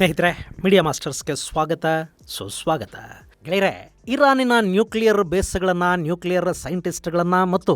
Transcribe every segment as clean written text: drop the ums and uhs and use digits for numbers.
ಸ್ನೇಹಿತರೆ, ಮೀಡಿಯಾ ಮಾಸ್ಟರ್ಸ್ಗೆ ಸ್ವಾಗತ, ಸುಸ್ವಾಗತ. ಗೆಳೆಯರೆ, ಇರಾನಿನ ನ್ಯೂಕ್ಲಿಯರ್ ಬೇಸ್ಗಳನ್ನು, ನ್ಯೂಕ್ಲಿಯರ್ ಸೈಂಟಿಸ್ಟ್ಗಳನ್ನು ಮತ್ತು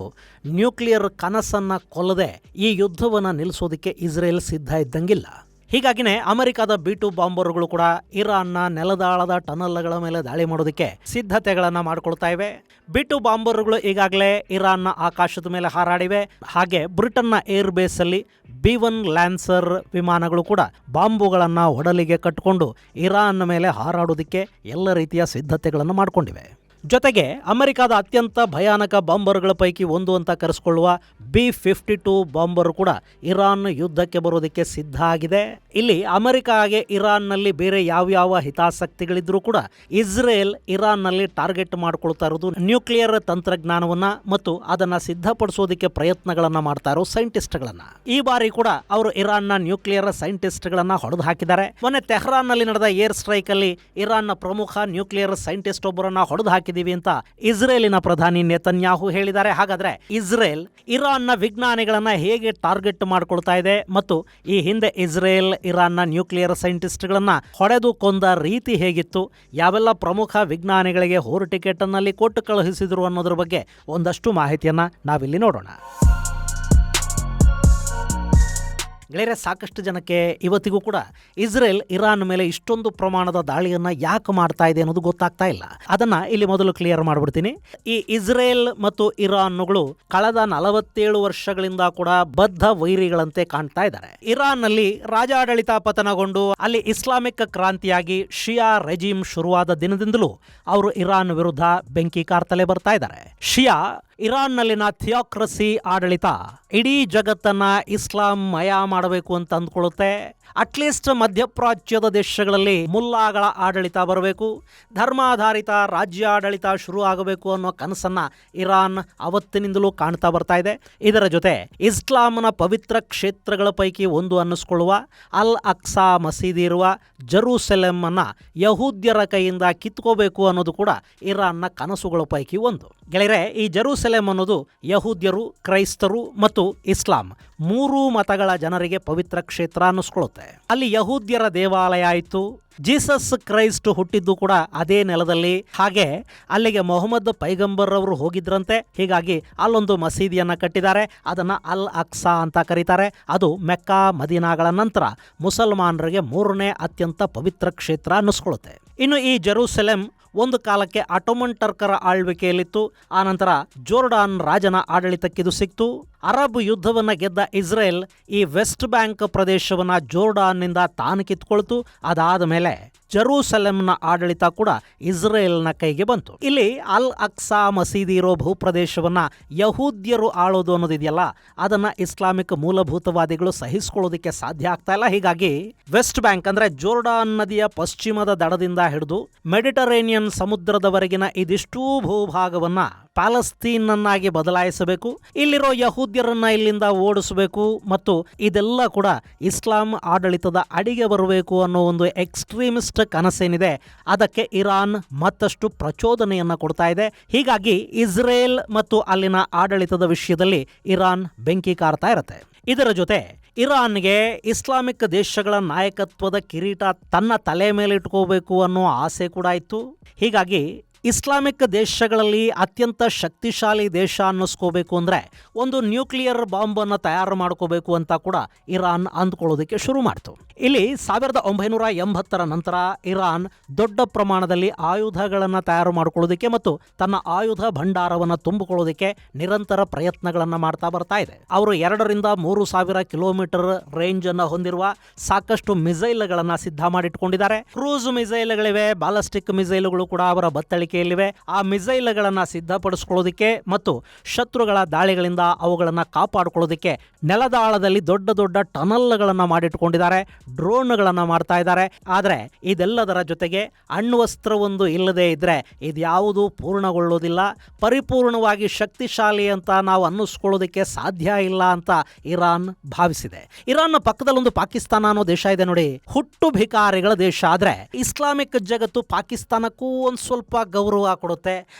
ನ್ಯೂಕ್ಲಿಯರ್ ಕನಸನ್ನು ಕೊಲ್ಲದೆ ಈ ಯುದ್ಧವನ್ನು ನಿಲ್ಲಿಸೋದಕ್ಕೆ ಇಸ್ರೇಲ್ ಸಿದ್ಧ ಇದ್ದಂಗಿಲ್ಲ. ಹೀಗಾಗಿನೇ ಅಮೆರಿಕದ B-2 ಬಾಂಬರ್ಗಳು ಕೂಡ ಇರಾನ್ನ ನೆಲದಾಳದ ಟನಲ್ಗಳ ಮೇಲೆ ದಾಳಿ ಮಾಡೋದಕ್ಕೆ ಸಿದ್ಧತೆಗಳನ್ನು ಮಾಡಿಕೊಳ್ತಾ ಇವೆ. B-2 ಬಾಂಬರ್ಗಳು ಈಗಾಗಲೇ ಇರಾನ್ನ ಆಕಾಶದ ಮೇಲೆ ಹಾರಾಡಿವೆ. ಹಾಗೆ ಬ್ರಿಟನ್ನ ಏರ್ ಬೇಸಲ್ಲಿ B-1 ಲ್ಯಾನ್ಸರ್ ವಿಮಾನಗಳು ಕೂಡ ಬಾಂಬುಗಳನ್ನು ಒಡಲಿಗೆ ಕಟ್ಟಿಕೊಂಡು ಇರಾನ್ ಮೇಲೆ ಹಾರಾಡೋದಕ್ಕೆ ಎಲ್ಲ ರೀತಿಯ ಸಿದ್ಧತೆಗಳನ್ನು ಮಾಡಿಕೊಂಡಿವೆ. ಜೊತೆಗೆ ಅಮೆರಿಕದ ಅತ್ಯಂತ ಭಯಾನಕ ಬಾಂಬರ್ಗಳ ಪೈಕಿ ಒಂದು ಅಂತ ಕರೆಸಿಕೊಳ್ಳುವ B-52 ಬಾಂಬರ್ ಕೂಡ ಇರಾನ್ ಯುದ್ಧಕ್ಕೆ ಬರೋದಕ್ಕೆ ಸಿದ್ಧ ಆಗಿದೆ. ಇಲ್ಲಿ ಅಮೆರಿಕಾಗೆ ಇರಾನ್ನಲ್ಲಿ ಬೇರೆ ಯಾವ್ಯಾವ ಹಿತಾಸಕ್ತಿಗಳಿದ್ರೂ ಕೂಡ ಇಸ್ರೇಲ್ ಇರಾನ್ನಲ್ಲಿ ಟಾರ್ಗೆಟ್ ಮಾಡ್ಕೊಳ್ತಾ ಇರೋದು ನ್ಯೂಕ್ಲಿಯರ್ ತಂತ್ರಜ್ಞಾನವನ್ನ ಮತ್ತು ಅದನ್ನ ಸಿದ್ಧಪಡಿಸೋದಕ್ಕೆ ಪ್ರಯತ್ನಗಳನ್ನ ಮಾಡ್ತಾ ಇರೋ ಸೈಂಟಿಸ್ಟ್ಗಳನ್ನ. ಈ ಬಾರಿ ಕೂಡ ಅವರು ಇರಾನ್ನ ನ್ಯೂಕ್ಲಿಯರ್ ಸೈಂಟಿಸ್ಟ್ಗಳನ್ನ ಹೊಡೆದು ಹಾಕಿದ್ದಾರೆ. ಮೊನ್ನೆ ತೆಹರಾನ್ನಲ್ಲಿ ನಡೆದ ಏರ್ ಸ್ಟ್ರೈಕ್ ಅಲ್ಲಿ ಇರಾನ್ನ ಪ್ರಮುಖ ನ್ಯೂಕ್ಲಿಯರ್ ಸೈಂಟಿಸ್ಟ್ ಒಬ್ಬರನ್ನ ಹೊಡೆದು ಹಾಕಿದ್ದೀವಿ ಅಂತ ಇಸ್ರೇಲಿನ ಪ್ರಧಾನಿ ನೆತನ್ಯಾಹು ಹೇಳಿದ್ದಾರೆ. ಹಾಗಾದ್ರೆ ಇಸ್ರೇಲ್ ಇರಾನ್ನ ವಿಜ್ಞಾನಿಗಳನ್ನ ಹೇಗೆ ಟಾರ್ಗೆಟ್ ಮಾಡ್ಕೊಳ್ತಾ ಇದೆ ಮತ್ತು ಈ ಹಿಂದೆ ಇಸ್ರೇಲ್ ಇರಾನ್ನ ನ್ಯೂಕ್ಲಿಯರ್ ಸೈಂಟಿಸ್ಟ್ಗಳನ್ನ ಹೊಡೆದು ಕೊಂದ ರೀತಿ ಹೇಗಿತ್ತು, ಯಾವೆಲ್ಲ ಪ್ರಮುಖ ವಿಜ್ಞಾನಿಗಳಿಗೆ ಹೋರ್ ಟಿಕೆಟ್ ಅನ್ನಲ್ಲಿ ಕೊಟ್ಟು ಕಳುಹಿಸಿದ್ರು ಅನ್ನೋದ್ರ ಬಗ್ಗೆ ಒಂದಷ್ಟು ಮಾಹಿತಿಯನ್ನ ನಾವಿಲ್ಲಿ ನೋಡೋಣ. ಗೆಳೆಯರೆ, ಸಾಕಷ್ಟು ಜನಕ್ಕೆ ಇವತ್ತಿಗೂ ಕೂಡ ಇಸ್ರೇಲ್ ಇರಾನ್ ಮೇಲೆ ಇಷ್ಟೊಂದು ಪ್ರಮಾಣದ ದಾಳಿಯನ್ನು ಯಾಕೆ ಮಾಡ್ತಾ ಇದೆ ಅನ್ನೋದು ಗೊತ್ತಾಗ್ತಾ ಇಲ್ಲ. ಅದನ್ನ ಇಲ್ಲಿ ಮೊದಲು ಕ್ಲಿಯರ್ ಮಾಡಿಬಿಡ್ತೀನಿ. ಈ ಇಸ್ರೇಲ್ ಮತ್ತು ಇರಾನ್ಗಳು ಕಳೆದ 47 ವರ್ಷಗಳಿಂದ ಕೂಡ ಬದ್ಧ ವೈರಿಗಳಂತೆ ಕಾಣ್ತಾ ಇದ್ದಾರೆ. ಇರಾನ್ನಲ್ಲಿ ರಾಜಾಡಳಿತ ಪತನಗೊಂಡು ಅಲ್ಲಿ ಇಸ್ಲಾಮಿಕ್ ಕ್ರಾಂತಿಯಾಗಿ ಶಿಯಾ ರೆಜಿಮ್ ಶುರುವಾದ ದಿನದಿಂದಲೂ ಅವರು ಇರಾನ್ ವಿರುದ್ಧ ಬೆಂಕಿ ಕಾರ್ತಲೇ ಬರ್ತಾ ಇದ್ದಾರೆ. ಶಿಯಾ ಇರಾನ್ನಲ್ಲಿನ ಥಿಯೋಕ್ರಸಿ ಆಡಳಿತ ಇಡೀ ಜಗತ್ತನ್ನ ಇಸ್ಲಾಂ ಮಯ ಮಾಡಬೇಕು ಅಂತ ಅಂದ್ಕೊಳ್ಳುತ್ತೆ. ಅಟ್ಲೀಸ್ಟ್ ಮಧ್ಯಪ್ರಾಚ್ಯದ ದೇಶಗಳಲ್ಲಿ ಮುಲ್ಲಾಗಳ ಆಡಳಿತ ಬರಬೇಕು, ಧರ್ಮಾಧಾರಿತ ರಾಜ್ಯಾಡಳಿತ ಶುರು ಆಗಬೇಕು ಅನ್ನೋ ಕನಸನ್ನ ಇರಾನ್ ಅವತ್ತಿನಿಂದಲೂ ಕಾಣ್ತಾ ಬರ್ತಾ ಇದೆ. ಇದರ ಜೊತೆ ಇಸ್ಲಾಂನ ಪವಿತ್ರ ಕ್ಷೇತ್ರಗಳ ಪೈಕಿ ಒಂದು ಅನ್ನಿಸ್ಕೊಳ್ಳುವ ಅಲ್ ಅಕ್ಸಾ ಮಸೀದಿ ಇರುವ ಜೆರೂಸಲೆಮ್ ಅನ್ನ ಯಹೂದ್ಯರ ಕೈಯಿಂದ ಕಿತ್ಕೋಬೇಕು ಅನ್ನೋದು ಕೂಡ ಇರಾನ್ನ ಕನಸುಗಳ ಪೈಕಿ ಒಂದು. ಗೆಳೆಯರೆ, ಈ ಜೆರೂಸಲೆಮ್ ಅನ್ನೋದು ಯಹೂದ್ಯರು, ಕ್ರೈಸ್ತರು ಮತ್ತು ಇಸ್ಲಾಂ ಮೂರೂ ಮತಗಳ ಜನರಿಗೆ ಪವಿತ್ರ ಕ್ಷೇತ್ರ ಅನ್ನಿಸ್ಕೊಳ್ಳುತ್ತೆ. ಅಲ್ಲಿ ಯಹೂದ್ಯರ ದೇವಾಲಯ ಆಯಿತು, ಜೀಸಸ್ ಕ್ರೈಸ್ಟ್ ಹುಟ್ಟಿದ್ದು ಕೂಡ ಅದೇ ನೆಲದಲ್ಲಿ. ಹಾಗೆ ಅಲ್ಲಿಗೆ ಮೊಹಮ್ಮದ್ ಪೈಗಂಬರ್ ಅವರು ಹೋಗಿದ್ರಂತೆ. ಹೀಗಾಗಿ ಅಲ್ಲೊಂದು ಮಸೀದಿಯನ್ನ ಕಟ್ಟಿದ್ದಾರೆ. ಅದನ್ನ ಅಲ್ ಅಕ್ಸಾ ಅಂತ ಕರೀತಾರೆ. ಅದು ಮೆಕ್ಕಾ ಮದೀನಾಗಳ ನಂತರ ಮುಸಲ್ಮಾನರಿಗೆ 3ನೇ ಅತ್ಯಂತ ಪವಿತ್ರ ಕ್ಷೇತ್ರ ಅನ್ನಿಸ್ಕೊಳ್ಳುತ್ತೆ. ಇನ್ನು ಈ ಜೆರೂಸಲೆಮ್ ಒಂದು ಕಾಲಕ್ಕೆ ಆಟೋಮನ್ ಟರ್ಕರ ಆಳ್ವಿಕೆಯಲ್ಲಿತ್ತು. ಆನಂತರ ಜೋರ್ಡಾನ್ ರಾಜನ ಆಡಳಿತಕ್ಕಿದು ಸಿಕ್ತು. ಅರಬ್ ಯುದ್ಧವನ್ನು ಗೆದ್ದ ಇಸ್ರೇಲ್ ಈ ವೆಸ್ಟ್ ಬ್ಯಾಂಕ್ ಪ್ರದೇಶವನ್ನು ಜೋರ್ಡಾನ್ನಿಂದ ತಾನು ಕಿತ್ಕೊಳ್ತು. ಅದಾದ ಮೇಲೆ ಜೆರೂಸಲೆಮ್ನ ಆಡಳಿತ ಕೂಡ ಇಸ್ರೇಲ್ನ ಕೈಗೆ ಬಂತು. ಇಲ್ಲಿ ಅಲ್ ಅಕ್ಸಾ ಮಸೀದಿ ಇರೋ ಭೂಪ್ರದೇಶವನ್ನ ಯಹೂದ್ಯರು ಆಳೋದು ಅನ್ನೋದಿದೆಯಲ್ಲ, ಅದನ್ನ ಇಸ್ಲಾಮಿಕ್ ಮೂಲಭೂತವಾದಿಗಳು ಸಹಿಸಿಕೊಳ್ಳೋದಕ್ಕೆ ಸಾಧ್ಯ ಆಗ್ತಾ ಇಲ್ಲ. ಹೀಗಾಗಿ ವೆಸ್ಟ್ ಬ್ಯಾಂಕ್ ಅಂದ್ರೆ ಜೋರ್ಡಾನ್ ನದಿಯ ಪಶ್ಚಿಮದ ದಡದಿಂದ ಹಿಡಿದು ಮೆಡಿಟರೇನಿಯನ್ ಸಮುದ್ರದವರೆಗಿನ ಇದಿಷ್ಟೂ ಭೂಭಾಗವನ್ನ ಪ್ಯಾಲೆಸ್ತೀನನ್ನಾಗಿ ಬದಲಾಯಿಸಬೇಕು, ಇಲ್ಲಿರೋ ಯಹೂದ್ಯರನ್ನ ಇಲ್ಲಿಂದ ಓಡಿಸಬೇಕು ಮತ್ತು ಇದೆಲ್ಲ ಕೂಡ ಇಸ್ಲಾಂ ಆಡಳಿತದ ಅಡಿಗೆ ಬರಬೇಕು ಅನ್ನೋ ಒಂದು ಎಕ್ಸ್ಟ್ರೀಮಿಸ್ಟ್ ಕನಸೇನಿದೆ ಅದಕ್ಕೆ ಇರಾನ್ ಮತ್ತಷ್ಟು ಪ್ರಚೋದನೆಯನ್ನ ಕೊಡ್ತಾ ಇದೆ. ಹೀಗಾಗಿ ಇಸ್ರೇಲ್ ಮತ್ತು ಅಲ್ಲಿನ ಆಡಳಿತದ ವಿಷಯದಲ್ಲಿ ಇರಾನ್ ಬೆಂಕಿ ಕಾರ್ತಾ ಇರುತ್ತೆ. ಇದರ ಜೊತೆ ಇರಾನ್ಗೆ ಇಸ್ಲಾಮಿಕ್ ದೇಶಗಳ ನಾಯಕತ್ವದ ಕಿರೀಟ ತನ್ನ ತಲೆ ಮೇಲೆ ಇಟ್ಕೋಬೇಕು ಅನ್ನೋ ಆಸೆ ಕೂಡ ಇತ್ತು. ಹೀಗಾಗಿ ಇಸ್ಲಾಮಿಕ್ ದೇಶಗಳಲ್ಲಿ ಅತ್ಯಂತ ಶಕ್ತಿಶಾಲಿ ದೇಶ ಅನ್ನಿಸ್ಕೋಬೇಕು ಅಂದರೆ ಒಂದು ನ್ಯೂಕ್ಲಿಯರ್ ಬಾಂಬನ್ನು ತಯಾರು ಮಾಡ್ಕೋಬೇಕು ಅಂತ ಕೂಡ ಇರಾನ್ ಅಂದ್ಕೊಳ್ಳೋದಕ್ಕೆ ಶುರು ಮಾಡ್ತು. ಇಲ್ಲಿ 1980ರ ನಂತರ ಇರಾನ್ ದೊಡ್ಡ ಪ್ರಮಾಣದಲ್ಲಿ ಆಯುಧಗಳನ್ನು ತಯಾರು ಮಾಡ್ಕೊಳ್ಳೋದಕ್ಕೆ ಮತ್ತು ತನ್ನ ಆಯುಧ ಭಂಡಾರವನ್ನು ತುಂಬಿಕೊಳ್ಳೋದಕ್ಕೆ ನಿರಂತರ ಪ್ರಯತ್ನಗಳನ್ನು ಮಾಡ್ತಾ ಬರ್ತಾ ಇದೆ. ಅವರು 2,000-3,000 ಕಿಲೋಮೀಟರ್ ರೇಂಜ್ ಅನ್ನು ಹೊಂದಿರುವ ಸಾಕಷ್ಟು ಮಿಸೈಲ್ಗಳನ್ನು ಸಿದ್ಧ ಮಾಡಿಟ್ಕೊಂಡಿದ್ದಾರೆ. ಕ್ರೂಸ್ ಮಿಸೈಲ್ಗಳಿವೆ, ಬಾಲಿಸ್ಟಿಕ್ ಮಿಸೈಲ್ಗಳು ಕೂಡ ಅವರ ಬತ್ತಳಿಕೆಯಲ್ಲಿವೆ. ಆ ಮಿಸೈಲ್ಗಳನ್ನು ಸಿದ್ಧಪಡಿಸ್ಕೊಳ್ಳೋದಕ್ಕೆ ಮತ್ತು ಶತ್ರುಗಳ ದಾಳಿಗಳಿಂದ ಅವುಗಳನ್ನು ಕಾಪಾಡಿಕೊಳ್ಳೋದಕ್ಕೆ ನೆಲದಾಳದಲ್ಲಿ ದೊಡ್ಡ ದೊಡ್ಡ ಟನಲ್ಗಳನ್ನು ಮಾಡಿಟ್ಕೊಂಡಿದ್ದಾರೆ, ಡ್ರೋನ್ಗಳನ್ನು ಮಾಡ್ತಾ ಇದ್ದಾರೆ. ಆದರೆ ಇದೆಲ್ಲದರ ಜೊತೆಗೆ ಅಣ್ವಸ್ತ್ರವೊಂದು ಇಲ್ಲದೆ ಇದ್ರೆ ಇದ್ಯಾವುದೂ ಪೂರ್ಣಗೊಳ್ಳೋದಿಲ್ಲ. ಪರಿಪೂರ್ಣವಾಗಿ ಶಕ್ತಿಶಾಲಿ ಅಂತ ನಾವು ಅನ್ನಿಸ್ಕೊಳ್ಳೋದಕ್ಕೆ ಸಾಧ್ಯ ಇಲ್ಲ ಅಂತ ಇರಾನ್ ಭಾವಿಸಿದೆ. ಇರಾನ್ನ ಪಕ್ಕದಲ್ಲೊಂದು ಪಾಕಿಸ್ತಾನ ಅನ್ನೋ ದೇಶ ಇದೆ ನೋಡಿ, ಹುಟ್ಟು ಭಿಕಾರಿಗಳ ದೇಶ. ಆದ್ರೆ ಇಸ್ಲಾಮಿಕ್ ಜಗತ್ತು ಪಾಕಿಸ್ತಾನಕ್ಕೂ ಒಂದು ಸ್ವಲ್ಪ ಗೌರವ ಗೌರವ ಕೊಡುತ್ತೆ.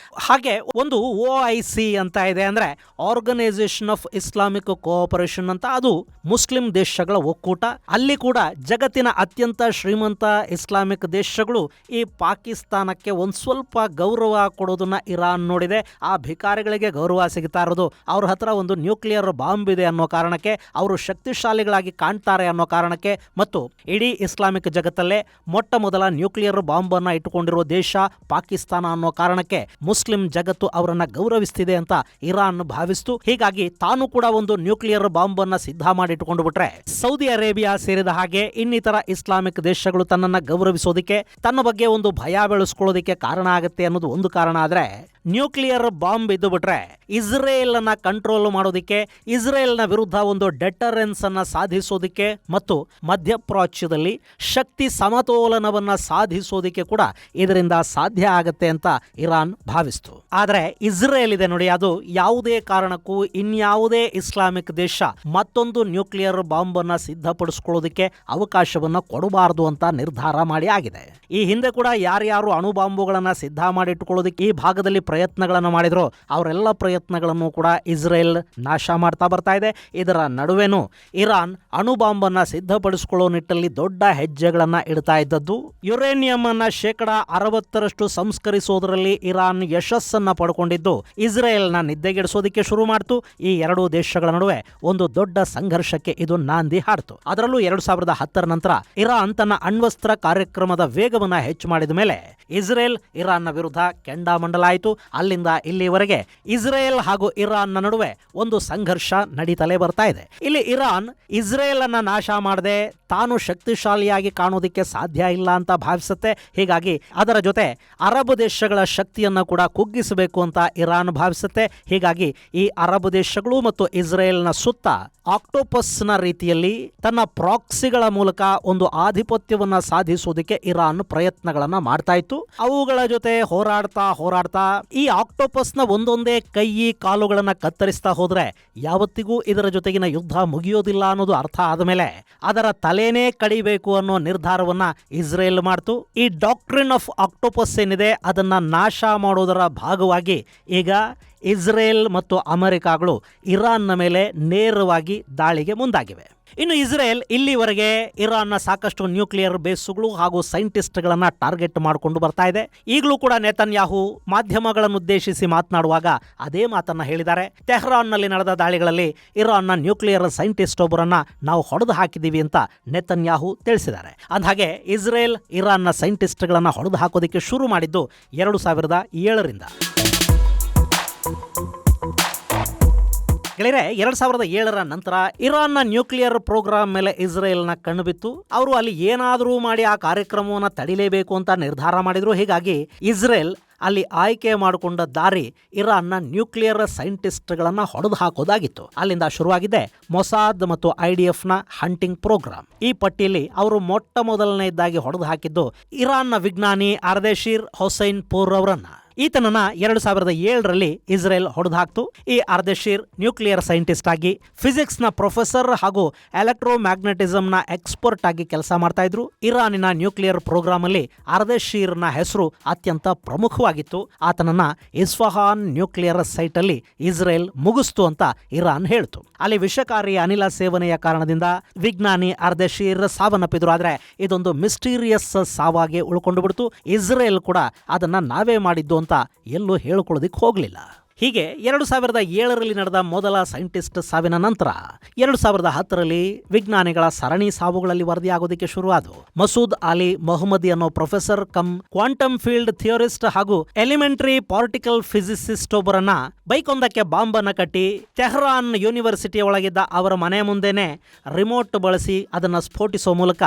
ಹಾಗೆ ಒಂದು OIC ಅಂತ ಇದೆ, ಅಂದರೆ ಆರ್ಗನೈಸೇಷನ್ ಆಫ್ ಇಸ್ಲಾಮಿಕ್ ಕೋಆಪರೇಷನ್ ಅಂತ, ಅದು ಮುಸ್ಲಿಂ ದೇಶಗಳ ಒಕ್ಕೂಟ. ಅಲ್ಲಿ ಕೂಡ ಜಗತ್ತಿನ ಅತ್ಯಂತ ಶ್ರೀಮಂತ ಇಸ್ಲಾಮಿಕ್ ದೇಶಗಳು ಈ ಪಾಕಿಸ್ತಾನಕ್ಕೆ ಒಂದು ಸ್ವಲ್ಪ ಗೌರವ ಕೊಡೋದನ್ನ ಇರಾನ್ ನೋಡಿದೆ. ಆ ಭಿಕಾರಿಗಳಿಗೆ ಗೌರವ ಸಿಗ್ತಾ ಇರೋದು ಅವ್ರ ಹತ್ರ ಒಂದು ನ್ಯೂಕ್ಲಿಯರ್ ಬಾಂಬ್ ಇದೆ ಅನ್ನೋ ಕಾರಣಕ್ಕೆ, ಅವರು ಶಕ್ತಿಶಾಲಿಗಳಾಗಿ ಕಾಣ್ತಾರೆ ಅನ್ನೋ ಕಾರಣಕ್ಕೆ, ಮತ್ತು ಇಡೀ ಇಸ್ಲಾಮಿಕ್ ಜಗತ್ತಲ್ಲೇ ಮೊಟ್ಟ ಮೊದಲ ನ್ಯೂಕ್ಲಿಯರ್ ಬಾಂಬ್ ಅನ್ನ ಇಟ್ಟುಕೊಂಡಿರುವ ದೇಶ ಪಾಕಿಸ್ತಾನ ಅನ್ನೋ ಕಾರಣಕ್ಕೆ ಮುಸ್ಲಿಂ ಜಗತ್ತು ಅವರನ್ನ ಗೌರವಿಸ್ತಿದೆ ಅಂತ ಇರಾನ್ ಭಾವಿಸ್ತು. ಹೀಗಾಗಿ ತಾನು ಕೂಡ ಒಂದು ನ್ಯೂಕ್ಲಿಯರ್ ಬಾಂಬ್ ಅನ್ನ ಸಿದ್ಧ ಮಾಡಿಟ್ಟುಕೊಂಡು ಬಿಟ್ರೆ, ಸೌದಿ ಅರೇಬಿಯಾ ಸೇರಿದ ಹಾಗೆ ಇನ್ನಿತರ ಇಸ್ಲಾಮಿಕ್ ದೇಶಗಳು ತನ್ನನ್ನ ಗೌರವಿಸೋದಕ್ಕೆ, ತನ್ನ ಬಗ್ಗೆ ಒಂದು ಭಯ ಬೆಳೆಸ್ಕೊಳ್ಳೋದಕ್ಕೆ ಕಾರಣ ಆಗುತ್ತೆ ಅನ್ನೋದು ಒಂದು ಕಾರಣ. ಆದ್ರೆ ನ್ಯೂಕ್ಲಿಯರ್ ಬಾಂಬ್ ಇದ್ದು ಬಿಟ್ರೆ ಇಸ್ರೇಲ್ ಅನ್ನ ಕಂಟ್ರೋಲ್ ಮಾಡೋದಿಕ್ಕೆ, ಇಸ್ರೇಲ್ನ ವಿರುದ್ಧ ಒಂದು ಡೆಟರೆನ್ಸ್ ಅನ್ನ ಸಾಧಿಸೋದಿಕ್ಕೆ ಮತ್ತು ಮಧ್ಯಪ್ರಾಚ್ಯದಲ್ಲಿ ಶಕ್ತಿ ಸಮತೋಲನವನ್ನ ಸಾಧಿಸೋದಿಕ್ಕೆ ಕೂಡ ಇದರಿಂದ ಸಾಧ್ಯ ಆಗತ್ತೆ ಅಂತ ಇರಾನ್ ಭಾವಿಸ್ತು. ಆದ್ರೆ ಇಸ್ರೇಲ್ ಇದೆ ನೋಡಿ, ಅದು ಯಾವುದೇ ಕಾರಣಕ್ಕೂ ಇನ್ಯಾವುದೇ ಇಸ್ಲಾಮಿಕ್ ದೇಶ ಮತ್ತೊಂದು ನ್ಯೂಕ್ಲಿಯರ್ ಬಾಂಬ್ ಅನ್ನ ಸಿದ್ಧಪಡಿಸ್ಕೊಳ್ಳೋದಕ್ಕೆ ಅವಕಾಶವನ್ನ ಕೊಡಬಾರದು ಅಂತ ನಿರ್ಧಾರ ಮಾಡಿ ಆಗಿದೆ. ಈ ಹಿಂದೆ ಕೂಡ ಯಾರ್ಯಾರು ಅಣು ಬಾಂಬುಗಳನ್ನ ಸಿದ್ಧ ಮಾಡಿಟ್ಟುಕೊಳ್ಳೋದಕ್ಕೆ ಈ ಭಾಗದಲ್ಲಿ ಪ್ರಯತ್ನಗಳನ್ನು ಮಾಡಿದ್ರು, ಅವರೆಲ್ಲ ಪ್ರಯತ್ನಗಳನ್ನು ಕೂಡ ಇಸ್ರೇಲ್ ನಾಶ ಮಾಡ್ತಾ ಬರ್ತಾ ಇದೆ. ಇದರ ನಡುವೆನೂ ಇರಾನ್ ಅಣು ಬಾಂಬ್ ಅನ್ನ ಸಿದ್ಧಪಡಿಸಿಕೊಳ್ಳೋ ನಿಟ್ಟಲ್ಲಿ ದೊಡ್ಡ ಹೆಜ್ಜೆಗಳನ್ನ ಇಡ್ತಾ ಇದ್ದದ್ದು. ಯುರೇನಿಯಂ ಅನ್ನ 60% ಸಂಸ್ಕರಿಸೋದರಲ್ಲಿ ಇರಾನ್ ಯಶಸ್ಸನ್ನ ಪಡ್ಕೊಂಡಿದ್ದು ಇಸ್ರೇಲ್ನ ನಿದ್ದೆಗೆಡಿಸೋದಕ್ಕೆ ಶುರು ಮಾಡ್ತು. ಈ ಎರಡೂ ದೇಶಗಳ ನಡುವೆ ಒಂದು ದೊಡ್ಡ ಸಂಘರ್ಷಕ್ಕೆ ಇದು ನಾಂದಿ ಹಾಡ್ತು. ಅದರಲ್ಲೂ 2010 ನಂತರ ಇರಾನ್ ತನ್ನ ಅಣ್ವಸ್ತ್ರ ಕಾರ್ಯಕ್ರಮದ ವೇಗವನ್ನ ಹೆಚ್ಚು ಮಾಡಿದ ಮೇಲೆ ಇಸ್ರೇಲ್ ಇರಾನ್ನ ವಿರುದ್ಧ ಕೆಂಡಾಮಂಡಲಾಯಿತು. ಅಲ್ಲಿಂದ ಇಲ್ಲಿವರೆಗೆ ಇಸ್ರೇಲ್ ಹಾಗೂ ಇರಾನ್ ನಡುವೆ ಒಂದು ಸಂಘರ್ಷ ನಡೀತಲೇ ಬರ್ತಾ ಇದೆ. ಇಲ್ಲಿ ಇರಾನ್ ಇಸ್ರೇಲ್ ಅನ್ನ ನಾಶ ಮಾಡದೆ ತಾನು ಶಕ್ತಿಶಾಲಿಯಾಗಿ ಕಾಣೋದಿಕ್ಕೆ ಸಾಧ್ಯ ಇಲ್ಲ ಅಂತ ಭಾವಿಸುತ್ತೆ. ಹೀಗಾಗಿ ಅದರ ಜೊತೆ ಅರಬ್ ದೇಶಗಳ ಶಕ್ತಿಯನ್ನು ಕೂಡ ಕುಗ್ಗಿಸಬೇಕು ಅಂತ ಇರಾನ್ ಭಾವಿಸುತ್ತೆ. ಹೀಗಾಗಿ ಈ ಅರಬ್ ದೇಶಗಳು ಮತ್ತು ಇಸ್ರೇಲ್ನ ಸುತ್ತ ಆಕ್ಟೋಪಸ್ನ ರೀತಿಯಲ್ಲಿ ತನ್ನ ಪ್ರಾಕ್ಸಿಗಳ ಮೂಲಕ ಒಂದು ಆಧಿಪತ್ಯವನ್ನ ಸಾಧಿಸೋದಕ್ಕೆ ಇರಾನ್ ಪ್ರಯತ್ನಗಳನ್ನ ಮಾಡ್ತಾ ಇತ್ತು. ಅವುಗಳ ಜೊತೆ ಹೋರಾಡ್ತಾ ಈ ಆಕ್ಟೋಪಸ್ನ ಒಂದೊಂದೇ ಕೈ ಕಾಲುಗಳನ್ನ ಕತ್ತರಿಸ್ತಾ ಹೋದ್ರೆ ಯಾವತ್ತಿಗೂ ಇದರ ಜೊತೆಗಿನ ಯುದ್ಧ ಮುಗಿಯೋದಿಲ್ಲ ಅನ್ನೋದು ಅರ್ಥ ಆದಮೇಲೆ ಅದರ ತಲೆನೇ ಕಡಿಬೇಕು ಅನ್ನೋ ನಿರ್ಧಾರವನ್ನ ಇಸ್ರೇಲ್ ಮಾಡ್ತು. ಈ ಡಾಕ್ಟ್ರಿನ್ ಆಫ್ ಆಕ್ಟೋಪಸ್ ಏನಿದೆ ಅದನ್ನ ನಾಶ ಮಾಡೋದರ ಭಾಗವಾಗಿ ಈಗ ಇಸ್ರೇಲ್ ಮತ್ತು ಅಮೆರಿಕಾಗಳು ಇರಾನ್ನ ಮೇಲೆ ನೇರವಾಗಿ ದಾಳಿಗೆ ಮುಂದಾಗಿವೆ. ಇನ್ನು ಇಸ್ರೇಲ್ ಇಲ್ಲಿವರೆಗೆ ಇರಾನ್ನ ಸಾಕಷ್ಟು ನ್ಯೂಕ್ಲಿಯರ್ ಬೇಸ್ಗಳು ಹಾಗೂ ಸೈಂಟಿಸ್ಟ್ಗಳನ್ನ ಟಾರ್ಗೆಟ್ ಮಾಡಿಕೊಂಡು ಬರ್ತಾ ಇದೆ. ಈಗಲೂ ಕೂಡ ನೆತನ್ಯಾಹು ಮಾಧ್ಯಮಗಳನ್ನುದ್ದೇಶಿಸಿ ಮಾತನಾಡುವಾಗ ಅದೇ ಮಾತನ್ನ ಹೇಳಿದ್ದಾರೆ. ತೆಹರಾನ್ನಲ್ಲಿ ನಡೆದ ದಾಳಿಗಳಲ್ಲಿ ಇರಾನ್ನ ನ್ಯೂಕ್ಲಿಯರ್ ಸೈಂಟಿಸ್ಟ್ ಒಬ್ಬರನ್ನ ನಾವು ಹೊಡೆದು ಹಾಕಿದ್ದೀವಿ ಅಂತ ನೆತನ್ಯಾಹು ತಿಳಿಸಿದ್ದಾರೆ. ಅಂದಹಾಗೆ ಇಸ್ರೇಲ್ ಇರಾನ್ನ ಸೈಂಟಿಸ್ಟ್ಗಳನ್ನ ಹೊಡೆದು ಹಾಕೋದಕ್ಕೆ ಶುರು ಮಾಡಿದ್ದು 2007ರಿಂದ. ಗೆಳೆಯರೆ, 2007ರ ನಂತರ ಇರಾನ್ನ ನ್ಯೂಕ್ಲಿಯರ್ ಪ್ರೋಗ್ರಾಮ್ ಮೇಲೆ ಇಸ್ರೇಲ್ನ ಕಣ್ಣು ಬಿತ್ತು. ಅವರು ಅಲ್ಲಿ ಏನಾದರೂ ಮಾಡಿ ಆ ಕಾರ್ಯಕ್ರಮವನ್ನು ತಡಿಲೇಬೇಕು ಅಂತ ನಿರ್ಧಾರ ಮಾಡಿದ್ರು. ಹೀಗಾಗಿ ಇಸ್ರೇಲ್ ಅಲ್ಲಿ ಆಯ್ಕೆ ಮಾಡಿಕೊಂಡ ದಾರಿ ಇರಾನ್ನ ನ್ಯೂಕ್ಲಿಯರ್ ಸೈಂಟಿಸ್ಟ್ಗಳನ್ನ ಹೊಡೆದು ಹಾಕೋದಾಗಿತ್ತು. ಅಲ್ಲಿಂದ ಶುರುವಾಗಿದೆ ಮೊಸಾದ್ ಮತ್ತು IDFನ ಹಂಟಿಂಗ್ ಪ್ರೋಗ್ರಾಮ್. ಈ ಪಟ್ಟಿಯಲ್ಲಿ ಅವರು ಮೊಟ್ಟ ಮೊದಲನೇದಾಗಿ ಹೊಡೆದು ಹಾಕಿದ್ದು ಇರಾನ್ನ ವಿಜ್ಞಾನಿ ಅರ್ದೇಶಿರ್ ಹೊಸೈನ್ ಪೂರ್ ಅವರನ್ನ. ಈತನನ್ನ 2007ರಲ್ಲಿ ಇಸ್ರೇಲ್ ಹೊಡೆದು ಹಾಕ್ತು. ಈ ಅರ್ದೇಶಿರ್ ನ್ಯೂಕ್ಲಿಯರ್ ಸೈಂಟಿಸ್ಟ್ ಆಗಿ, ಫಿಸಿಕ್ಸ್ನ ಪ್ರೊಫೆಸರ್ ಹಾಗೂ ಎಲೆಕ್ಟ್ರೋಮ್ಯಾಗ್ನೆಟಿಸಮ್ನ ಎಕ್ಸ್ಪರ್ಟ್ ಆಗಿ ಕೆಲಸ ಮಾಡ್ತಾ ಇದ್ರು. ಇರಾನಿನ ನ್ಯೂಕ್ಲಿಯರ್ ಪ್ರೋಗ್ರಾಮ್ ಅಲ್ಲಿ ಅರ್ದೇಶಿರ್ನ ಹೆಸರು ಅತ್ಯಂತ ಪ್ರಮುಖವಾಗಿತ್ತು. ಆತನನ್ನ ಇಸ್ಫಹಾನ್ ನ್ಯೂಕ್ಲಿಯರ್ ಸೈಟ್ ಅಲ್ಲಿ ಇಸ್ರೇಲ್ ಮುಗಿಸ್ತು ಅಂತ ಇರಾನ್ ಹೇಳ್ತು. ಅಲ್ಲಿ ವಿಷಕಾರಿ ಅನಿಲ ಸೇವನೆಯ ಕಾರಣದಿಂದ ವಿಜ್ಞಾನಿ ಅರ್ದೇಶಿರ್ ಸಾವನ್ನಪ್ಪಿದ್ರು. ಆದ್ರೆ ಇದೊಂದು ಮಿಸ್ಟೀರಿಯಸ್ ಸಾವಾಗಿ ಉಳ್ಕೊಂಡು ಬಿಡ್ತು. ಇಸ್ರೇಲ್ ಕೂಡ ಅದನ್ನ ನಾವೇ ಮಾಡಿದ್ದು ಅಂತ ಎಲ್ಲೂ ಹೇಳಿಕೊಳ್ಳೋದಿಕ್ಕೆ ಹೋಗಲಿಲ್ಲ. ಹೀಗೆ 2007ರಲ್ಲಿ ನಡೆದ ಮೊದಲ ಸೈಂಟಿಸ್ಟ್ ಸಾವಿನ ನಂತರ 2010ರಲ್ಲಿ ವಿಜ್ಞಾನಿಗಳ ಸರಣಿ ಸಾವುಗಳಲ್ಲಿ ವರದಿಯಾಗೋದಕ್ಕೆ ಶುರುವಾದವು. ಮಸೂದ್ ಅಲಿ ಮೊಹಮ್ಮದಿ ಅನ್ನೋ ಪ್ರೊಫೆಸರ್ ಕಮ್ ಕ್ವಾಂಟಮ್ ಫೀಲ್ಡ್ ಥಿಯೋರಿಸ್ಟ್ ಹಾಗೂ ಎಲಿಮೆಂಟರಿ ಪಾರ್ಟಿಕಲ್ ಫಿಸಿಸಿಸ್ಟ್ ಒಬ್ಬರನ್ನ ಬೈಕೊಂದಕ್ಕೆ ಬಾಂಬ್ ಅನ್ನ ಕಟ್ಟಿ ತೆಹರಾನ್ ಯೂನಿವರ್ಸಿಟಿ ಒಳಗಿದ್ದ ಅವರ ಮನೆ ಮುಂದೆನೆ ರಿಮೋಟ್ ಬಳಸಿ ಅದನ್ನ ಸ್ಫೋಟಿಸುವ ಮೂಲಕ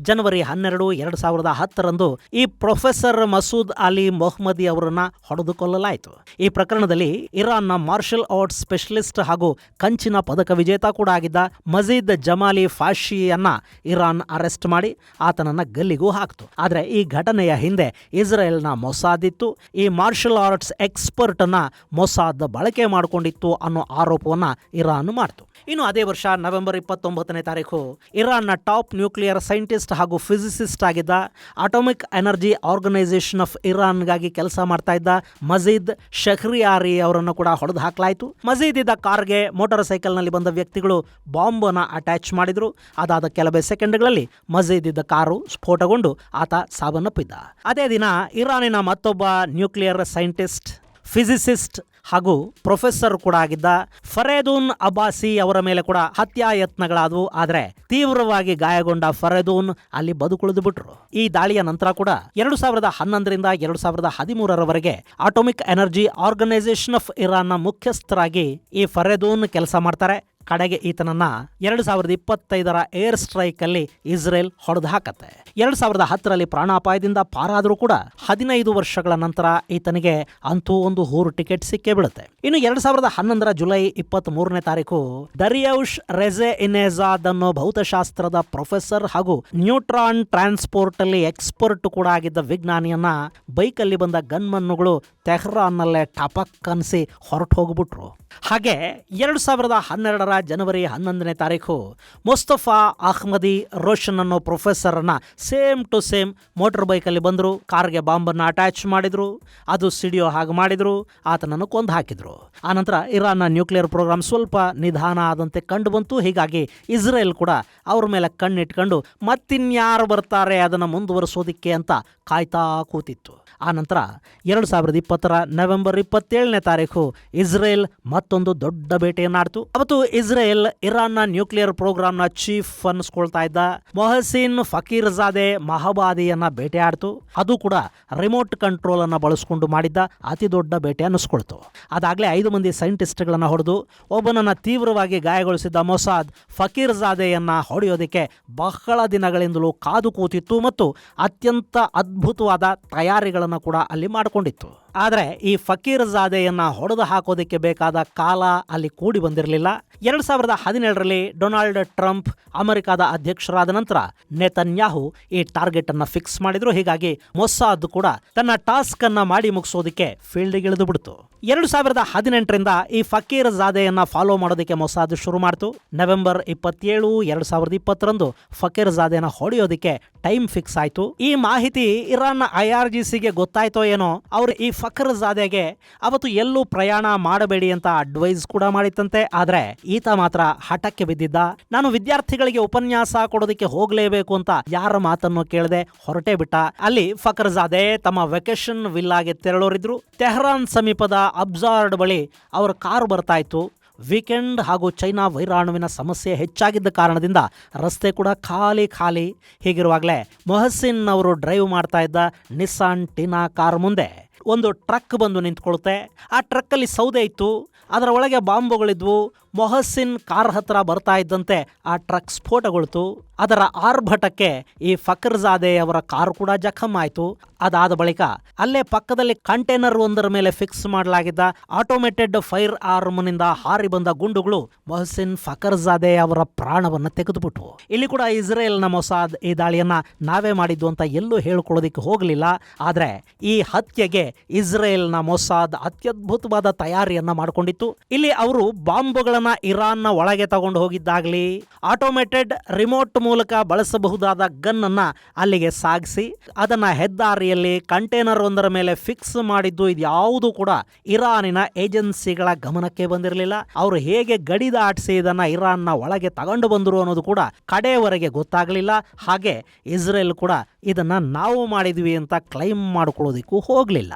ಜನವರಿ 12, 2010ರಂದು ಈ ಪ್ರೊಫೆಸರ್ ಮಸೂದ್ ಅಲಿ ಮೊಹಮ್ಮದಿ ಅವರನ್ನ ಹೊಡೆದು ಕೊಲ್ಲಲಾಯಿತು. ಈ ಪ್ರಕರಣದಲ್ಲಿ ಇರಾನ್ನ ಮಾರ್ಷಲ್ ಆರ್ಟ್ಸ್ ಸ್ಪೆಷಲಿಸ್ಟ್ ಹಾಗೂ ಕಂಚಿನ ಪದಕ ವಿಜೇತ ಕೂಡ ಆಗಿದ್ದ ಮಜೀದ್ ಜಮಾಲಿ ಫಾಶಿಯನ್ನ ಇರಾನ್ ಅರೆಸ್ಟ್ ಮಾಡಿ ಆತನನ್ನ ಗಲ್ಲಿಗೂ ಹಾಕ್ತು. ಆದರೆ ಈ ಘಟನೆಯ ಹಿಂದೆ ಇಸ್ರೇಲ್ನ ಮೊಸಾದ್ ಇತ್ತು. ಈ ಮಾರ್ಷಲ್ ಆರ್ಟ್ಸ್ ಎಕ್ಸ್ಪರ್ಟ್ ಅನ್ನ ಮೊಸಾದ್ ಬಳಕೆ ಮಾಡಿಕೊಂಡಿತ್ತು ಅನ್ನೋ ಆರೋಪವನ್ನ ಇರಾನ್ ಮಾಡ್ತು. ಇನ್ನು ಅದೇ ವರ್ಷ ನವೆಂಬರ್ 29ನೇ ತಾರೀಕು ಇರಾನ್ನ ಟಾಪ್ ನ್ಯೂಕ್ಲಿಯರ್ ಸೈಂಟಿಸ್ಟ್ ಹಾಗೂ ಫಿಸಿಸಿಸ್ಟ್ ಆಗಿದ್ದ ಅಟಾಮಿಕ್ ಎನರ್ಜಿ ಆರ್ಗನೈಸೇಷನ್ ಆಫ್ ಇರಾನ್ಗಾಗಿ ಕೆಲಸ ಮಾಡ್ತಾ ಇದ್ದ ಮಜೀದ್ ಶಹ್ರಿಯಾರಿ ಅವರನ್ನು ಕೂಡ ಹೊಡೆದು ಹಾಕಲಾಯಿತು. ಮಜೀದ್ ಇದ್ದ ಕಾರ್ಗೆ ಮೋಟಾರ್ ಸೈಕಲ್ನಲ್ಲಿ ಬಂದ ವ್ಯಕ್ತಿಗಳು ಬಾಂಬ್ ಅನ್ನು ಅಟ್ಯಾಚ್ ಮಾಡಿದ್ರು. ಅದಾದ ಕೆಲವೇ ಸೆಕೆಂಡ್ಗಳಲ್ಲಿ ಮಜೀದ್ ಇದ್ದ ಕಾರು ಸ್ಫೋಟಗೊಂಡು ಆತ ಸಾವನ್ನಪ್ಪಿದ್ದ. ಅದೇ ದಿನ ಇರಾನಿನ ಮತ್ತೊಬ್ಬ ನ್ಯೂಕ್ಲಿಯರ್ ಸೈಂಟಿಸ್ಟ್, ಫಿಸಿಸಿಸ್ಟ್ ಹಾಗೂ ಪ್ರೊಫೆಸರ್ ಕೂಡ ಆಗಿದ್ದ ಫರೇದೂನ್ ಅಬ್ಬಾಸಿ ಅವರ ಮೇಲೆ ಕೂಡ ಹತ್ಯಾಯತ್ನಗಳಾದವು. ಆದರೆ ತೀವ್ರವಾಗಿ ಗಾಯಗೊಂಡ ಫರೇದೂನ್ ಅಲ್ಲಿ ಬದುಕುಳಿದು ಬಿಟ್ರು. ಈ ದಾಳಿಯ ನಂತರ ಕೂಡ 2011ರಿಂದ 2013ರವರೆಗೆ ಅಟಾಮಿಕ್ ಎನರ್ಜಿ ಆರ್ಗನೈಸೇಷನ್ ಆಫ್ ಇರಾನ್ನ ಮುಖ್ಯಸ್ಥರಾಗಿ ಈ ಫರೇದೂನ್ ಕೆಲಸ ಮಾಡ್ತಾರೆ. ಕಡೆಗೆ ಈತನನ್ನ 2025ರ ಏರ್ ಸ್ಟ್ರೈಕ್ ಅಲ್ಲಿ ಇಸ್ರೇಲ್ ಹೊಡೆದು ಹಾಕತ್ತೆ. 2010ರಲ್ಲಿ ಪ್ರಾಣಾಪಾಯದಿಂದ ಪಾರಾದರೂ ಕೂಡ 15 ವರ್ಷಗಳ ನಂತರ ಈತನಿಗೆ ಅಂತೂ ಒಂದು ಹೂರು ಟಿಕೆಟ್ ಸಿಕ್ಕೇ ಬೀಳುತ್ತೆ. ಇನ್ನು 2011ರ ಜುಲೈ 23ನೇ ತಾರೀಕು ದರಿಯೌಶ್ ರೆಜೆ ಇನೇಜಾದ್ ಅನ್ನೋ ಭೌತಶಾಸ್ತ್ರದ ಪ್ರೊಫೆಸರ್ ಹಾಗೂ ನ್ಯೂಟ್ರಾನ್ ಟ್ರಾನ್ಸ್ಪೋರ್ಟ್ ಅಲ್ಲಿ ಎಕ್ಸ್ಪರ್ಟ್ ಕೂಡ ಆಗಿದ್ದ ವಿಜ್ಞಾನಿಯನ್ನ ಬೈಕಲ್ಲಿ ಬಂದ ಗನ್ಮನ್ನುಗಳು ತೆಹ್ರಾನ್ನಲ್ಲೇ ಟಪಕ್ ಅನ್ಸಿ ಹೊರಟು ಹೋಗ್ಬಿಟ್ರು. ಹಾಗೆ 2012ರ ಜನವರಿ 11ನೇ ತಾರೀಕು ಮುಸ್ತಫಾ ಅಹ್ಮದಿ ರೋಷನ್ ಅನ್ನೋ ಪ್ರೊಫೆಸರ್ ಅನ್ನ ಸೇಮ್ ಟು ಸೇಮ್ ಮೋಟರ್ ಬೈಕಲ್ಲಿ ಬಂದರು, ಕಾರ್ಗೆ ಬಾಂಬನ್ನು ಅಟ್ಯಾಚ್ ಮಾಡಿದ್ರು, ಅದು ಸಿಡಿಯೋ ಹಾಗೆ ಮಾಡಿದ್ರು, ಆತನನ್ನು ಕೊಂದು ಹಾಕಿದ್ರು. ಆನಂತರ ಇರಾನ್ನ ನ್ಯೂಕ್ಲಿಯರ್ ಪ್ರೋಗ್ರಾಮ್ ಸ್ವಲ್ಪ ನಿಧಾನ ಆದಂತೆ ಕಂಡು ಬಂತು. ಹೀಗಾಗಿ ಇಸ್ರೇಲ್ ಕೂಡ ಅವ್ರ ಮೇಲೆ ಕಣ್ಣಿಟ್ಕೊಂಡು ಮತ್ತಿನ್ಯಾರು ಬರ್ತಾರೆ ಅದನ್ನು ಮುಂದುವರಿಸೋದಿಕ್ಕೆ ಅಂತ ಕಾಯ್ತಾ ಕೂತಿತ್ತು. ಆನಂತರ 2020ರ ನವೆಂಬರ್ 27ನೇ ತಾರೀಕು ಇಸ್ರೇಲ್ ಮತ್ತೊಂದು ದೊಡ್ಡ ಬೇಟೆಯನ್ನಾಡ್ತು. ಅವತ್ತು ಇಸ್ರೇಲ್ ಇರಾನ್ನ ನ್ಯೂಕ್ಲಿಯರ್ ಪ್ರೋಗ್ರಾಮ್ನ ಚೀಫ್ ಅನ್ನಿಸ್ಕೊಳ್ತಾ ಇದ್ದ ಮೊಹಸಿನ್ ಫಕೀರ್ಜಾದೆ ಮಹಬಾದಿಯನ್ನ ಬೇಟೆ ಆಡ್ತು. ಅದು ಕೂಡ ರಿಮೋಟ್ ಕಂಟ್ರೋಲ್ ಅನ್ನ ಬಳಸಿಕೊಂಡು ಮಾಡಿದ್ದ ಅತಿ ದೊಡ್ಡ ಬೇಟೆ ಅನ್ನಿಸ್ಕೊಳ್ತು. ಅದಾಗಲೇ 5 ಮಂದಿ ಸೈಂಟಿಸ್ಟ್ಗಳನ್ನ ಹೊಡೆದು ಒಬ್ಬನನ್ನ ತೀವ್ರವಾಗಿ ಗಾಯಗೊಳಿಸಿದ್ದ ಮೊಸಾದ್ ಫಕೀರ್ಜಾದೆಯನ್ನ ಹೊಡೆಯೋದಕ್ಕೆ ಬಹಳ ದಿನಗಳಿಂದಲೂ ಕಾದು ಕೂತಿತ್ತು ಮತ್ತು ಅತ್ಯಂತ ಅದ್ಭುತವಾದ ತಯಾರಿಗಳನ್ನು ಕೂಡ ಅಲ್ಲಿ ಮಾಡಿಕೊಂಡಿತ್ತು. ಆದರೆ ಈ ಫಕೀರ್ಜಾದೆಯನ್ನ ಹೊಡೆದು ಹಾಕೋದಕ್ಕೆ ಬೇಕಾದ ಕಾಲ ಅಲ್ಲಿ ಕೂಡಿ ಬಂದಿರಲಿಲ್ಲ. 2017ರಲ್ಲಿ ಡೊನಾಲ್ಡ್ ಟ್ರಂಪ್ ಅಮೆರಿಕದ ಅಧ್ಯಕ್ಷರಾದ ನಂತರ ನೆತನ್ಯಾಹು ಈ ಟಾರ್ಗೆಟ್ ಅನ್ನ ಫಿಕ್ಸ್ ಮಾಡಿದ್ರು. ಹೀಗಾಗಿ ಮೊಸಾದ್ ಕೂಡ ತನ್ನ ಟಾಸ್ಕ್ ಅನ್ನ ಮಾಡಿ ಮುಗಿಸೋದಕ್ಕೆ ಫೀಲ್ಡ್ಗೆ ಇಳಿದು ಬಿಡ್ತು. 2018ರಿಂದ ಈ ಫಕೀರ್ಜಾದೆಯನ್ನ ಫಾಲೋ ಮಾಡೋದಕ್ಕೆ ಮೊಸಾದ್ ಶುರು ಮಾಡ್ತು. ನವೆಂಬರ್ 27, 2020ರಂದು ಫಕೀರ್ಜಾದೆಯನ್ನ ಹೊಡೆಯೋದಕ್ಕೆ ಟೈಮ್ ಫಿಕ್ಸ್ ಆಯ್ತು. ಈ ಮಾಹಿತಿ ಇರಾನ್ನ IRGCಗೆ ಗೊತ್ತಾಯ್ತೋ ಏನೋ, ಅವರು ಈ ಫಕೀರ್ಜಾದೆಗೆ ಅವತ್ತು ಎಲ್ಲೂ ಪ್ರಯಾಣ ಮಾಡಬೇಡಿ ಅಂತ ಅಡ್ವೈಸ್ ಕೂಡ ಮಾಡಿತ್ತಂತೆ. ಆದ್ರೆ ಈತ ಮಾತ್ರ ಹಠಕ್ಕೆ ಬಿದ್ದಿದ್ದ. ನಾನು ವಿದ್ಯಾರ್ಥಿಗಳಿಗೆ ಉಪನ್ಯಾಸ ಕೊಡೋದಕ್ಕೆ ಹೋಗ್ಲೇಬೇಕು ಅಂತ ಯಾರ ಮಾತನ್ನು ಕೇಳದೆ ಹೊರಟೇ ಬಿಟ್ಟ. ಅಲ್ಲಿ ಫಕೀರ್ಜಾದೆ ತಮ್ಮ ವೆಕೇಶನ್ ವಿಲ್ಲಾಗೆ ತೆರಳೋರಿದ್ರು. ತೆಹರಾನ್ ಸಮೀಪದ ಅಬ್ಸಾರ್ಡ್ ಬಳಿ ಅವರ ಕಾರು ಬರ್ತಾ ಇತ್ತು. ವೀಕೆಂಡ್ ಹಾಗೂ ಚೈನಾ ವೈರಾಣುವಿನ ಸಮಸ್ಯೆ ಹೆಚ್ಚಾಗಿದ್ದ ಕಾರಣದಿಂದ ರಸ್ತೆ ಕೂಡ ಖಾಲಿ. ಹೀಗಿರುವಾಗಲೇ ಮೊಹಸಿನ್ ಅವರು ಡ್ರೈವ್ ಮಾಡ್ತಾ ಇದ್ದ ನಿಸ್ಸಾನ್ ಟಿನಾ ಕಾರ್ ಮುಂದೆ ಒಂದು ಟ್ರಕ್ ಬಂದು ನಿಂತ್ಕೊಳ್ಳುತ್ತೆ. ಆ ಟ್ರಕ್ಕಲ್ಲಿ ಸೌದೆ ಇತ್ತು, ಅದರ ಒಳಗೆ ಬಾಂಬುಗಳಿದ್ವು. ಮೊಹಸಿನ್ ಕಾರ್ ಹತ್ರ ಬರ್ತಾ ಇದ್ದಂತೆ ಆ ಟ್ರಕ್ ಸ್ಫೋಟಗೊಳ್ತು. ಅದರ ಆರ್ಭಟಕ್ಕೆ ಈ ಫಕೀರ್ಜಾದೆ ಅವರ ಕಾರು ಕೂಡ ಜಖಮ್ ಆಯಿತು. ಅದಾದ ಬಳಿಕ ಅಲ್ಲೇ ಪಕ್ಕದಲ್ಲಿ ಕಂಟೈನರ್ ಒಂದರ ಮೇಲೆ ಫಿಕ್ಸ್ ಮಾಡಲಾಗಿದ್ದ ಆಟೋಮೇಟೆಡ್ ಫೈರ್ ಆರ್ಮ್ನಿಂದ ಹಾರಿ ಬಂದ ಗುಂಡುಗಳು ಮೊಹಸಿನ್ ಫಕೀರ್ಜಾದೆ ಅವರ ಪ್ರಾಣವನ್ನು ತೆಗೆದುಬಿಟ್ವು. ಇಲ್ಲಿ ಕೂಡ ಇಸ್ರೇಲ್ನ ಮೊಸಾದ್ ಈ ದಾಳಿಯನ್ನ ನಾವೇ ಮಾಡಿದ್ದು ಅಂತ ಎಲ್ಲೂ ಹೇಳ್ಕೊಳ್ಳೋದಿಕ್ಕೆ ಹೋಗಲಿಲ್ಲ. ಆದರೆ ಈ ಹತ್ಯೆಗೆ ಇಸ್ರೇಲ್ನ ಮೊಸಾದ್ ಅತ್ಯದ್ಭುತವಾದ ತಯಾರಿಯನ್ನ ಮಾಡಿಕೊಂಡಿತ್ತು. ಇಲ್ಲಿ ಅವರು ಬಾಂಬುಗಳನ್ನ ಇರಾನ್ನ ಒಳಗೆ ತಗೊಂಡು ಹೋಗಿದ್ದಾಗಲಿ, ಆಟೋಮೇಟೆಡ್ ರಿಮೋಟ್ ಮೂಲಕ ಬಳಸಬಹುದಾದ ಗನ್ ಅನ್ನ ಅಲ್ಲಿಗೆ ಸಾಗಿಸಿ ಅದನ್ನ ಹೆದ್ದಾರಿಯಲ್ಲಿ ಕಂಟೈನರ್ ಒಂದರ ಮೇಲೆ ಫಿಕ್ಸ್ ಮಾಡಿದ್ದು ಇದ್ಯಾವುದು ಕೂಡ ಇರಾನಿನ ಏಜೆನ್ಸಿಗಳ ಗಮನಕ್ಕೆ ಬಂದಿರಲಿಲ್ಲ. ಅವರು ಹೇಗೆ ಗಡಿ ದಾಟಿಸಿ ಇದನ್ನ ಇರಾನ್ನ ಒಳಗೆ ತಗೊಂಡು ಬಂದರು ಅನ್ನೋದು ಕೂಡ ಕಡೆಯವರೆಗೆ ಗೊತ್ತಾಗಲಿಲ್ಲ. ಹಾಗೆ ಇಸ್ರೇಲ್ ಕೂಡ ಇದನ್ನ ನಾವು ಮಾಡಿದ್ವಿ ಅಂತ ಕ್ಲೈಮ್ ಮಾಡ್ಕೊಳ್ಳೋದಿಕ್ಕೂ ಹೋಗಲಿಲ್ಲ.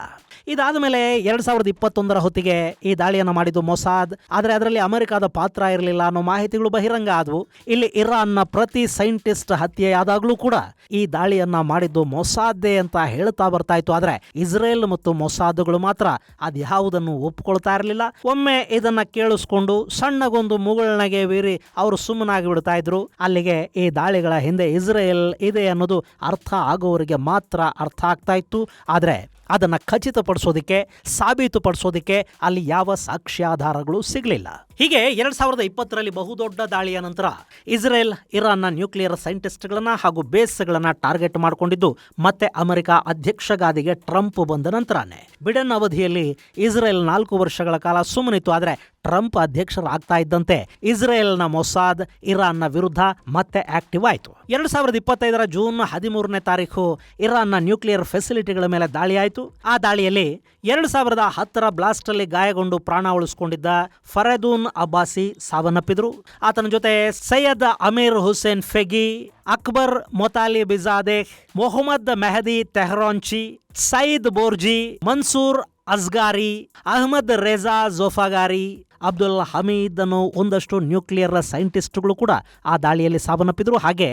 ಇದಾದ ಮೇಲೆ 2021ರ ಹೊತ್ತಿಗೆ ಈ ದಾಳಿಯನ್ನು ಮಾಡಿದ್ದು ಮೊಸಾದ್. ಆದರೆ ಅದರಲ್ಲಿ ಅಮೆರಿಕದ ಪಾತ್ರ ಇರಲಿಲ್ಲ ಅನ್ನೋ ಮಾಹಿತಿಗಳು ಬಹಿರಂಗ ಆದವು. ಇಲ್ಲಿ ಇರಾನ್ನ ಪ್ರತಿ ಸೈಂಟಿಸ್ಟ್ ಹತ್ಯೆಯಾದಾಗಲೂ ಕೂಡ ಈ ದಾಳಿಯನ್ನ ಮಾಡಿದ್ದು ಮೊಸಾದ್ದೇ ಅಂತ ಹೇಳ್ತಾ ಬರ್ತಾ ಇತ್ತು. ಆದರೆ ಇಸ್ರೇಲ್ ಮತ್ತು ಮೊಸಾದ್ಗಳು ಮಾತ್ರ ಅದ್ಯಾವುದನ್ನು ಒಪ್ಕೊಳ್ತಾ ಇರಲಿಲ್ಲ. ಒಮ್ಮೆ ಇದನ್ನ ಕೇಳಿಸ್ಕೊಂಡು ಸಣ್ಣಗೊಂದು ಮುಗುಳ್ನಗೆ ಬೀರಿ ಅವರು ಸುಮ್ಮನಾಗಿ ಬಿಡ್ತಾ ಇದ್ರು. ಅಲ್ಲಿಗೆ ಈ ದಾಳಿಗಳ ಹಿಂದೆ ಇಸ್ರೇಲ್ ಇದೆ ಅನ್ನೋದು ಅರ್ಥ ಆಗೋವರಿಗೆ ಮಾತ್ರ ಅರ್ಥ ಆಗ್ತಾ ಇತ್ತು. ಆದರೆ ಅದನ್ನು ಖಚಿತಪಡಿಸ ದೃಢಪಡಿಸೋದಕ್ಕೆ ಸಾಬೀತುಪಡಿಸೋದಕ್ಕೆ ಅಲ್ಲಿ ಯಾವ ಸಾಕ್ಷ್ಯಾಧಾರಗಳು ಸಿಗಲಿಲ್ಲ. ಹೀಗೆ 2020ರಲ್ಲಿ ಬಹುದೊಡ್ಡ ದಾಳಿಯ ನಂತರ ಇಸ್ರೇಲ್ ಇರಾನ್ನ ನ್ಯೂಕ್ಲಿಯರ್ ಸೈಂಟಿಸ್ಟ್ಗಳನ್ನ ಹಾಗೂ ಬೇಸ್ಗಳನ್ನ ಟಾರ್ಗೆಟ್ ಮಾಡಿಕೊಂಡಿದ್ದು ಮತ್ತೆ ಅಮೆರಿಕ ಅಧ್ಯಕ್ಷ ಗಾದಿಗೆ ಟ್ರಂಪ್ ಬಂದ ನಂತರನೇ. ಬಿಡೆನ್ ಅವಧಿಯಲ್ಲಿ ಇಸ್ರೇಲ್ 4 ವರ್ಷಗಳ ಕಾಲ ಸುಮ್ಮನಿತ್ತು. ಆದರೆ ಟ್ರಂಪ್ ಅಧ್ಯಕ್ಷರಾಗ್ತಾ ಇದ್ದಂತೆ ಇಸ್ರೇಲ್ನ ಮೊಸಾದ್ ಇರಾನ್ನ ವಿರುದ್ಧ ಮತ್ತೆ ಆಕ್ಟಿವ್ ಆಯಿತು. 2025ರ ಜೂನ್ 13ನೇ ತಾರೀಕು ಇರಾನ್ನ ನ್ಯೂಕ್ಲಿಯರ್ ಫೆಸಿಲಿಟಿಗಳ ಮೇಲೆ ದಾಳಿ ಆಯಿತು. ಆ ದಾಳಿಯಲ್ಲಿ 2010ರ ಬ್ಲಾಸ್ಟ್ ಅಲ್ಲಿ ಗಾಯಗೊಂಡು ಪ್ರಾಣ ಉಳಿಸಿಕೊಂಡಿದ್ದ ಫರೆದೂನ್ ಅಬ್ಬಾಸಿ ಸಾವನ್ನಪ್ಪಿದ್ರು. ಆತನ ಜೊತೆ ಸೈಯದ್ ಅಮೀರ್ ಹುಸೇನ್ ಫೆಗಿ, ಅಕ್ಬರ್ ಮೊತಾಲಿ ಬಿಜಾದೆಹ್, ಮೊಹಮ್ಮದ್ ಮೆಹದಿ ತೆಹರಾನ್ಚಿ, ಸೈದ್ ಬೋರ್ಜಿ, ಮನ್ಸೂರ್ ಅಸ್ಗಾರಿ, ಅಹ್ಮದ್ ರೇಜಾ ಜೋಫಾಗಾರಿ, ಅಬ್ದುಲ್ ಹಮೀದ್ ಅನ್ನೋ ಒಂದಷ್ಟು ನ್ಯೂಕ್ಲಿಯರ್ ಸೈಂಟಿಸ್ಟ್ಗಳು ಕೂಡ ಆ ದಾಳಿಯಲ್ಲಿ ಸಾವನ್ನಪ್ಪಿದ್ರು. ಹಾಗೆ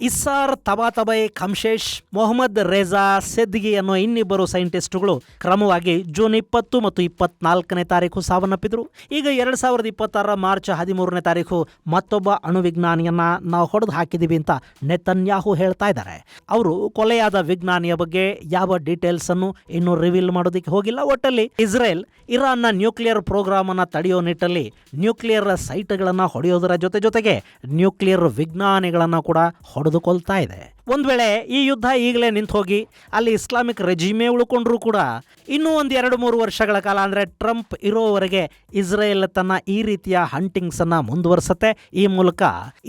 ಇಸ್ಸಾರ್ ತಬಾತಬೈ ಖಮ್ಶೇಶ್, ಮೊಹಮ್ಮದ್ ರೇಜಾ ಸೆದ್ಗಿ ಅನ್ನೋ ಇನ್ನಿಬ್ಬರು ಸೈಂಟಿಸ್ಟ್ಗಳು ಕ್ರಮವಾಗಿ ಜೂನ್ 20 ಮತ್ತು 24ನೇ ತಾರೀಕು ಸಾವನ್ನಪ್ಪಿದ್ರು. ಈಗ 2026ರ ಮಾರ್ಚ್ 13ನೇ ತಾರೀಕು ಮತ್ತೊಬ್ಬ ಅಣುವಿಜ್ಞಾನಿಯನ್ನ ನಾವು ಹೊಡೆದು ಹಾಕಿದೀವಿ ಅಂತ ನೆತನ್ಯಾಹು ಹೇಳ್ತಾ ಇದ್ದಾರೆ. ಅವರು ಕೊಲೆಯಾದ ವಿಜ್ಞಾನಿಯ ಬಗ್ಗೆ ಯಾವ ಡೀಟೇಲ್ಸ್ ಅನ್ನು ಇನ್ನೂ ರಿವೀಲ್ ಮಾಡೋದಕ್ಕೆ ಹೋಗಿಲ್ಲ. ಒಟ್ಟಲ್ಲಿ ಇಸ್ರೇಲ್ ಇರಾನ್ನ ನ್ಯೂಕ್ಲಿಯರ್ ಪ್ರೋಗ್ರಾಮ್ ಅನ್ನ ತಡೆಯೋ ನಿಟ್ಟಲ್ಲಿ ನ್ಯೂಕ್ಲಿಯರ್ ಸೈಟ್ಗಳನ್ನು ಹೊಡೆಯೋದರ ಜೊತೆಗೆ ನ್ಯೂಕ್ಲಿಯರ್ ವಿಜ್ಞಾನಿಗಳನ್ನು ಕೂಡ ಹೊಡೆದುಕೊಳ್ತಾ ಇದೆ. ಒಂದು ವೇಳೆ ಈ ಯುದ್ಧ ಈಗಲೇ ನಿಂತು ಹೋಗಿ ಅಲ್ಲಿ ಇಸ್ಲಾಮಿಕ್ ರೆಜಿಮೆ ಉಳ್ಕೊಂಡ್ರೂ ಕೂಡ ಇನ್ನೂ ಒಂದು 2-3 ವರ್ಷಗಳ ಕಾಲ ಅಂದರೆ ಟ್ರಂಪ್ ಇರೋವರೆಗೆ ಇಸ್ರೇಲ್ ತನ್ನ ಈ ರೀತಿಯ ಹಂಟಿಂಗ್ಸ್ ಅನ್ನ ಮುಂದುವರಿಸುತ್ತೆ. ಈ ಮೂಲಕ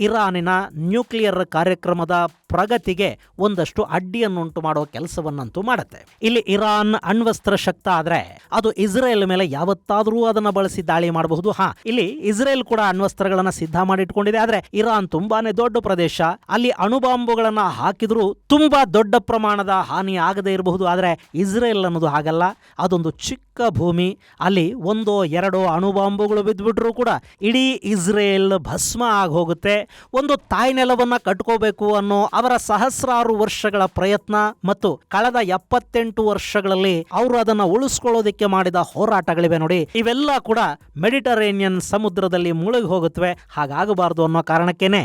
ಇರಾನಿನ ನ್ಯೂಕ್ಲಿಯರ್ ಕಾರ್ಯಕ್ರಮದ ಪ್ರಗತಿಗೆ ಒಂದಷ್ಟು ಅಡ್ಡಿಯನ್ನುಂಟು ಮಾಡುವ ಕೆಲಸವನ್ನಂತೂ ಮಾಡುತ್ತೆ. ಇಲ್ಲಿ ಇರಾನ್ ಅಣ್ವಸ್ತ್ರ ಶಕ್ತ ಆದ್ರೆ ಅದು ಇಸ್ರೇಲ್ ಮೇಲೆ ಯಾವತ್ತಾದರೂ ಅದನ್ನ ಬಳಸಿ ದಾಳಿ ಮಾಡಬಹುದು. ಇಲ್ಲಿ ಇಸ್ರೇಲ್ ಕೂಡ ಅಣ್ವಸ್ತ್ರಗಳನ್ನ ಸಿದ್ಧ ಮಾಡಿಟ್ಕೊಂಡಿದೆ. ಆದ್ರೆ ಇರಾನ್ ತುಂಬಾನೇ ದೊಡ್ಡ ಪ್ರದೇಶ, ಅಲ್ಲಿ ಅಣುಬಾಂಬುಗಳನ್ನ ಹಾಕಿದ್ರು ತುಂಬಾ ದೊಡ್ಡ ಪ್ರಮಾಣದ ಹಾನಿ ಆಗದೇ ಇರಬಹುದು. ಆದರೆ ಇಸ್ರೇಲ್ ಅನ್ನೋದು ಹಾಗಲ್ಲ, ಅದೊಂದು ಚಿಕ್ಕ ಭೂಮಿ. ಅಲ್ಲಿ 1-2 ಅಣುಬಾಂಬುಗಳು ಬಿದ್ದುಬಿಟ್ರೂ ಕೂಡ ಇಡೀ ಇಸ್ರೇಲ್ ಭಸ್ಮ ಆಗಿ ಹೋಗುತ್ತೆ. ಒಂದು ತಾಯ್ನೆಲವನ್ನ ಕಟ್ಕೋಬೇಕು ಅನ್ನೋ ಅವರ ಸಹಸ್ರಾರು ವರ್ಷಗಳ ಪ್ರಯತ್ನ ಮತ್ತು ಕಳೆದ 78 ವರ್ಷಗಳಲ್ಲಿ ಅವರು ಅದನ್ನ ಉಳಿಸ್ಕೊಳ್ಳೋದಕ್ಕೆ ಮಾಡಿದ ಹೋರಾಟಗಳಿವೆ ನೋಡಿ, ಇವೆಲ್ಲ ಕೂಡ ಮೆಡಿಟರೇನಿಯನ್ ಸಮುದ್ರದಲ್ಲಿ ಮುಳುಗಿ ಹೋಗುತ್ತವೆ. ಹಾಗಾಗಬಾರದು ಅನ್ನೋ ಕಾರಣಕ್ಕೇನೆ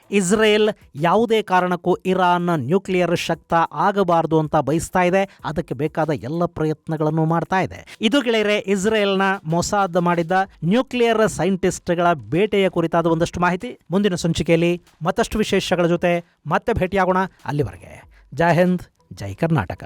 ಇಸ್ರೇಲ್ ಯಾವುದೇ ಕಾರಣಕ್ಕೂ ಇರಾನ್ ನ್ಯೂಕ್ಲಿಯರ್ ಶಕ್ತ ಆಗಬಾರದು ಅಂತ ಬಯಸ್ತಾ ಇದೆ. ಅದಕ್ಕೆ ಬೇಕಾದ ಎಲ್ಲ ಪ್ರಯತ್ನಗಳನ್ನು ಮಾಡ್ತಾ ಇದೆ. ಇದು ಗೆಳೆಯರೆ ಇಸ್ರೇಲ್ನ ಮೊಸಾದ್ ಮಾಡಿದ್ದ ನ್ಯೂಕ್ಲಿಯರ್ ಸೈಂಟಿಸ್ಟ್ಗಳ ಬೇಟೆಯ ಕುರಿತಾದ ಒಂದಷ್ಟು ಮಾಹಿತಿ. ಮುಂದಿನ ಸಂಚಿಕೆಯಲ್ಲಿ ಮತ್ತಷ್ಟು ವಿಶೇಷಗಳ ಜೊತೆ ಮತ್ತೆ ಭೇಟಿಯಾಗೋಣ. ಅಲ್ಲಿವರೆಗೆ ಜೈ ಹಿಂದ್, ಜೈ ಕರ್ನಾಟಕ.